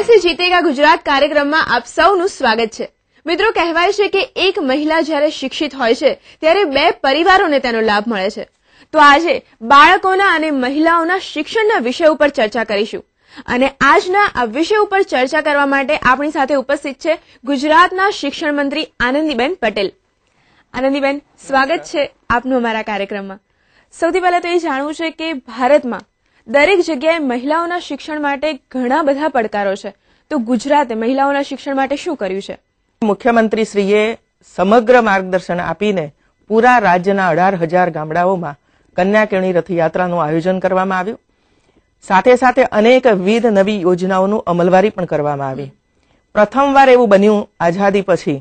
कैसे जीतेगा गुजरात કાર્યક્રમમાં આપ સૌનું સ્વાગત છે। મિત્રો, કહેવાય છે કે એક મહિલા જ્યારે શિક્ષિત હોય છે ત્યારે બે પરિવારોને તેનો લાભ મળે છે। તો આજે બાળકોના અને મહિલાઓના શિક્ષણના વિષય ઉપર ચર્ચા કરીશું અને આજના આ વિષય ઉપર ચર્ચા કરવા માટે આપણી સાથે ઉપસ્થિત છે ગુજરાતના શિક્ષણ મંત્રી આનંદીબેન પટેલ। આનંદીબેન, સ્વાગત છે આપનું અમારા કાર્યક્રમમાં। સૌથી પહેલા તો એ જાણવું છે કે ભારતમાં દરેક જગ્યાએ મહિલાઓના શિક્ષણ માટે ઘણા બધા પડકારો છે, તો ગુજરાતે મહિલાઓના શિક્ષણ માટે શું કર્યું છે? મુખ્યમંત્રી શ્રીએ સમગ્ર માર્ગદર્શન આપીને પૂરા રાજ્યના 18,000 ગામડાઓમાં કન્યા કેળવણી રથયાત્રાનું આયોજન કરવામાં આવ્યું। સાથે સાથે અનેકવિધ નવી યોજનાઓનું અમલવારી પણ કરવામાં આવી। પ્રથમવાર એવું બન્યું આઝાદી પછી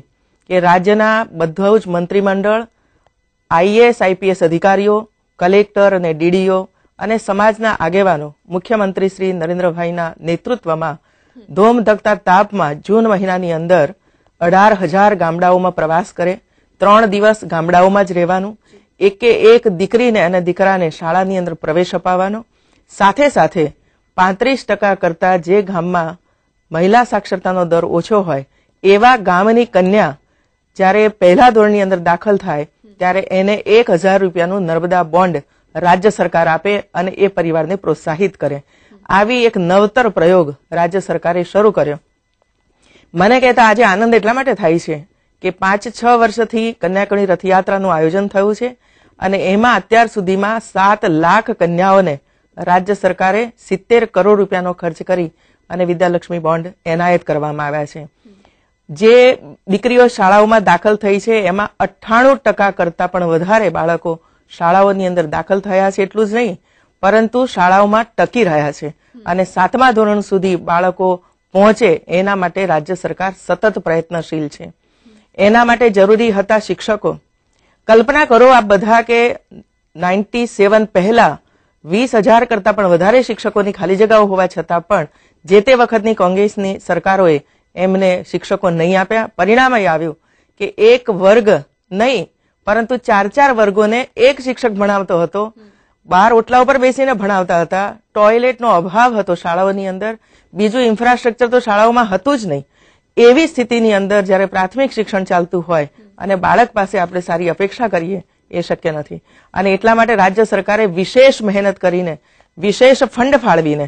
કે રાજ્યના બધા જ મંત્રીમંડળ, આઈએએસ આઈપીએસ અધિકારીઓ, કલેક્ટર અને ડીડીઓ અને સમાજના આગેવાનો મુખ્યમંત્રી શ્રી નરેન્દ્રભાઈના નેતૃત્વમાં ધોમધકતા તાપમાં જૂન મહિનાની અંદર 18,000 ગામડાઓમાં પ્રવાસ કરે। 3 દિવસ ગામડાઓમાં જ રહેવાનું, એકે એક દીકરીને અને દીકરાને શાળાની અંદર પ્રવેશ અપાવવાનો। સાથે સાથે 35% કરતા જે ગામમાં મહિલા સાક્ષરતાનો દર ઓછો હોય એવા ગામની કન્યા જ્યારે પહેલા ધોરણની અંદર દાખલ થાય ત્યારે એને 1,000 રૂપિયાનું નર્મદા બોન્ડ રાજ્ય સરકાર આપે અને એ પરિવારને પ્રોત્સાહિત કરે। આવી એક નવતર પ્રયોગ રાજ્ય સરકારે શરૂ કર્યો। મને કહેતા આજે આનંદ એટલા માટે થાય છે કે 5-6 વર્ષથી કન્યા કેળવણી રથયાત્રાનું આયોજન થયું છે અને એમાં અત્યાર સુધીમાં 7 લાખ કન્યાઓને રાજ્ય સરકારે 70 કરોડ રૂપિયાનો ખર્ચ કરી અને વિદ્યાલક્ષ્મી બોન્ડ એનાયત કરવામાં આવ્યા છે। જે દીકરીઓ શાળાઓમાં દાખલ થઈ છે એમાં 98% કરતા પણ વધારે બાળકો શાળાઓની અંદર દાખલ થયા છે। એટલું જ નહીં, પરંતુ શાળાઓમાં ટકી રહ્યા છે અને 7મા ધોરણ સુધી બાળકો પહોંચે એના માટે રાજ્ય સરકાર સતત પ્રયત્નશીલ છે। એના માટે જરૂરી હતા શિક્ષકો। કલ્પના કરો આપ બધા કે 97 પહેલા 20,000 કરતા પણ વધારે શિક્ષકોની ખાલી જગ્યાઓ હોવા છતાં પણ જે તે વખતની કોંગ્રેસની સરકારોએ એમને શિક્ષકો નહીં આપ્યા। પરિણામ એ આવ્યું કે એક વર્ગ નહીં પરંતુ 4 વર્ગોને એક શિક્ષક ભણાવતો હતો। બહાર ઓટલા ઉપર બેસીને ભણાવતા હતા। ટોયલેટનો અભાવ હતો શાળાઓની અંદર। બીજું ઇન્ફ્રાસ્ટ્રક્ચર તો શાળાઓમાં હતું જ નહીં। એવી સ્થિતિની અંદર જ્યારે પ્રાથમિક શિક્ષણ ચાલતું હોય અને બાળક પાસે આપણે સારી અપેક્ષા કરીએ એ શક્ય નથી અને એટલા માટે રાજ્ય સરકારે વિશેષ મહેનત કરીને વિશેષ ફંડ ફાળવીને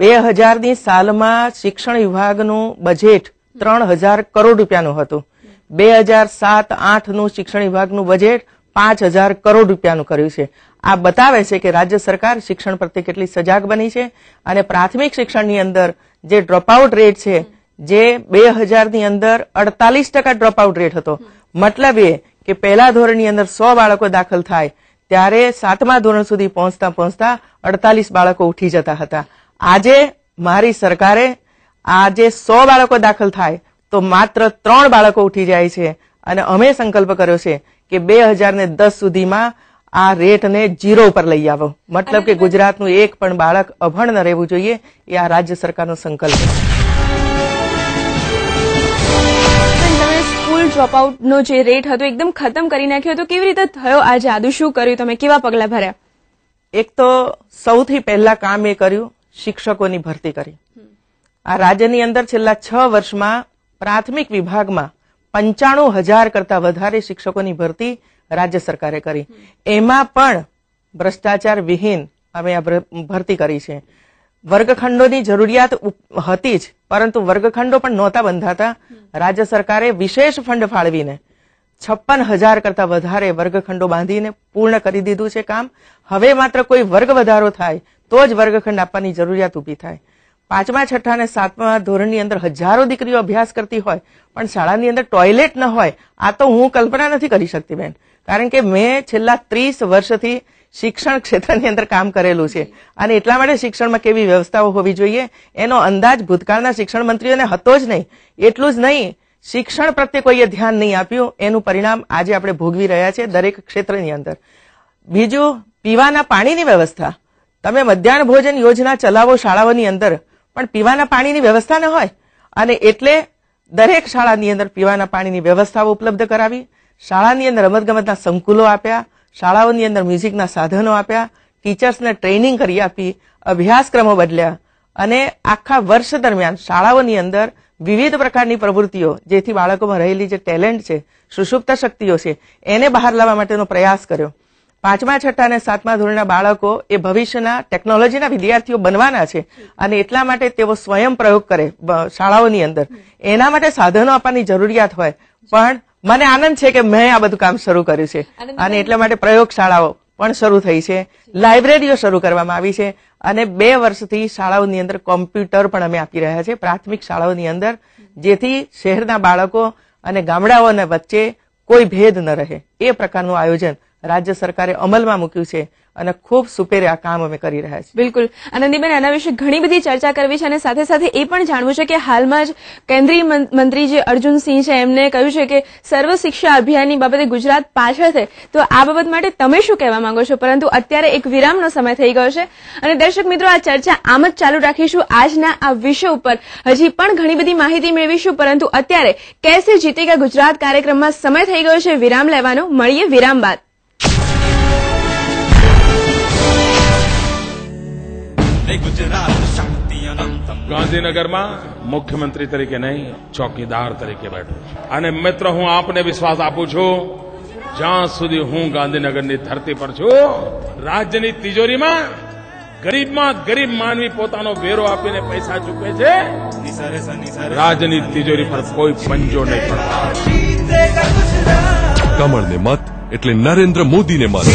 2000ની સાલમાં શિક્ષણ વિભાગનું બજેટ 3,000 કરોડ રૂપિયાનું હતું। 2007-8નું શિક્ષણ વિભાગનું બજેટ 5,000 કરોડ રૂપિયાનું કર્યું છે। આ બતાવે છે કે રાજ્ય સરકાર શિક્ષણ પ્રત્યે કેટલી સજાગ બની છે અને પ્રાથમિક શિક્ષણની અંદર જે ડ્રોપઆઉટ રેટ છે જે 2000ની અંદર 48% ડ્રોપઆઉટ રેટ હતો। મતલબ એ કે પહેલા ધોરણની અંદર 100 બાળકો દાખલ થાય ત્યારે 7મા ધોરણ સુધી પહોંચતા 48 બાળકો ઉઠી જતા હતા। આજે મારી સરકારે આજે 100 બાળકો દાખલ થાય તો માત્ર 3 બાળકો ઉઠી જાય છે અને અમે સંકલ્પ કર્યો છે કે 2010 સુધીમાં આ રેટને 0 ઉપર લઈ આવો। મતલબ કે ગુજરાતનું એક પણ બાળક અભણ ન રહેવું જોઈએ, એ આ રાજ્ય સરકારનો સંકલ્પ છે। તમે સ્કૂલ ડ્રોપઆઉટનો જે રેટ હતો એકદમ ખતમ કરી નાખ્યો હતો, કેવી રીતે થયો આ જાદુ? શું કર્યું તમે? કેવા પગલા ભર્યા? એક તો સૌથી પહેલા કામ એ કર્યું, શિક્ષકોની ભરતી કરી। આ રાજ્યની અંદર છેલ્લા 6 વર્ષમાં પ્રાથમિક વિભાગમાં 95,000 કરતા વધારે શિક્ષકોની ભરતી રાજ્ય સરકારે કરી। એમાં પણ ભ્રષ્ટાચાર વિહીન અમે આ ભરતી કરી છે। વર્ગખંડોની જરૂરિયાત હતી જ, પરંતુ વર્ગખંડો પણ નહોતા બંધાતા। રાજ્ય સરકારે વિશેષ ફંડ ફાળવીને 56,000 કરતા વધારે વર્ગખંડો બાંધીને પૂર્ણ કરી દીધું છે કામ। હવે માત્ર કોઈ વર્ગ વધારો થાય તો જ વર્ગખંડ આપવાની જરૂરિયાત ઊભી થાય। 5મા, 6ઠા અને 7મા ધોરણની અંદર હજારો દીકરીઓ અભ્યાસ કરતી હોય પણ શાળાની અંદર ટોયલેટ ન હોય, આ તો હું કલ્પના નથી કરી શકતી બેન, કારણ કે મેં છેલ્લા 30 વર્ષથી શિક્ષણ ક્ષેત્રની અંદર કામ કરેલું છે અને એટલા માટે શિક્ષણમાં કેવી વ્યવસ્થાઓ હોવી જોઈએ એનો અંદાજ ભૂતકાળના શિક્ષણ મંત્રીઓને હતો જ નહીં। એટલું જ નહીં, શિક્ષણ પ્રત્યે કોઈએ ધ્યાન નહીં આપ્યું, એનું પરિણામ આજે આપણે ભોગવી રહ્યા છે દરેક ક્ષેત્રની અંદર। બીજું, પીવાના પાણીની વ્યવસ્થા। તમે મધ્યાહન ભોજન યોજના ચલાવો શાળાઓની અંદર, પણ પીવાના પાણીની વ્યવસ્થા ન હોય અને એટલે દરેક શાળાની અંદર પીવાના પાણીની વ્યવસ્થાઓ ઉપલબ્ધ કરાવી। શાળાની અંદર રમતગમતના સંકુલો આપ્યા, શાળાઓની અંદર મ્યુઝિકના સાધનો આપ્યા, ટીચર્સને ટ્રેનિંગ કરી આપી, અભ્યાસક્રમો બદલ્યા અને આખા વર્ષ દરમિયાન શાળાઓની અંદર વિવિધ પ્રકારની પ્રવૃત્તિઓ, જેથી બાળકોમાં રહેલી જે ટેલેન્ટ છે, સુષુપ્ત શક્તિઓ છે, એને બહાર લાવવા માટેનો પ્રયાસ કર્યો. 5મા, 6ઠ્ઠા અને 7મા ધોરણના બાળકો એ ભવિષ્યના ટેકનોલોજીના વિદ્યાર્થીઓ બનવાના છે અને એટલા માટે તેઓ સ્વયં પ્રયોગ કરે શાળાઓની અંદર. એના માટે સાધનો આપવાની જરૂરિયાત હોય, પણ મને આનંદ છે કે મેં આ બધું કામ શરૂ કર્યું છે અને એટલા માટે પ્રયોગશાળાઓ પણ શરૂ થઈ છે, લાઇબ્રેરીઓ શરૂ કરવામાં આવી છે અને 2 વર્ષથી શાળાઓની અંદર કોમ્પ્યુટર પણ અમે આપી રહ્યા છે પ્રાથમિક શાળાઓની અંદર, જેથી શહેરના બાળકો અને ગામડાઓના વચ્ચે કોઈ ભેદ ન રહે એ પ્રકારનું આયોજન રાજ્ય સરકારે અમલમાં મૂક્યું છે અને ખૂબ સુપેરે આ કામ અમે કરી રહ્યા છીએ. બિલકુલ આનંદીબેન, આના વિશે ઘણી બધી ચર્ચા કરવી છે અને સાથે સાથે એ પણ જાણવું છે કે હાલમાં જ કેન્દ્રીય મંત્રી જે અર્જુનસિંહ છે એમને કહ્યું છે કે સર્વ શિક્ષા અભિયાનની બાબતે ગુજરાત પાછળ છે, તો આ બાબત માટે તમે શું કહેવા માંગો છો? પરંતુ અત્યારે એક વિરામનો સમય થઈ ગયો છે અને દર્શક મિત્રો, આ ચર્ચા આમ જ ચાલુ રાખીશું. આજના આ વિષય ઉપર હજી પણ ઘણી બધી માહિતી મેળવીશું, પરંતુ અત્યારે કેસે જીતેગા ગુજરાત કાર્યક્રમમાં સમય થઈ ગયો છે વિરામ લેવાનો. મળીએ વિરામ બાદ. ગાંધીનગરમાં મુખ્યમંત્રી તરીકે નહીં, ચોકીદાર તરીકે બેઠો અને મિત્ર હું આપને વિશ્વાસ આપું છું, જ્યાં સુધી હું ગાંધીનગરની ધરતી પર છું, રાજ્યની તિજોરીમાં ગરીબમાં ગરીબ માનવી પોતાનો વેરો આપીને પૈસા ચૂકવે છે, રાજ્યની તિજોરી પર કોઈ પંજો નહીં પડવા. કમળને મત એટલે નરેન્દ્ર મોદીને મત.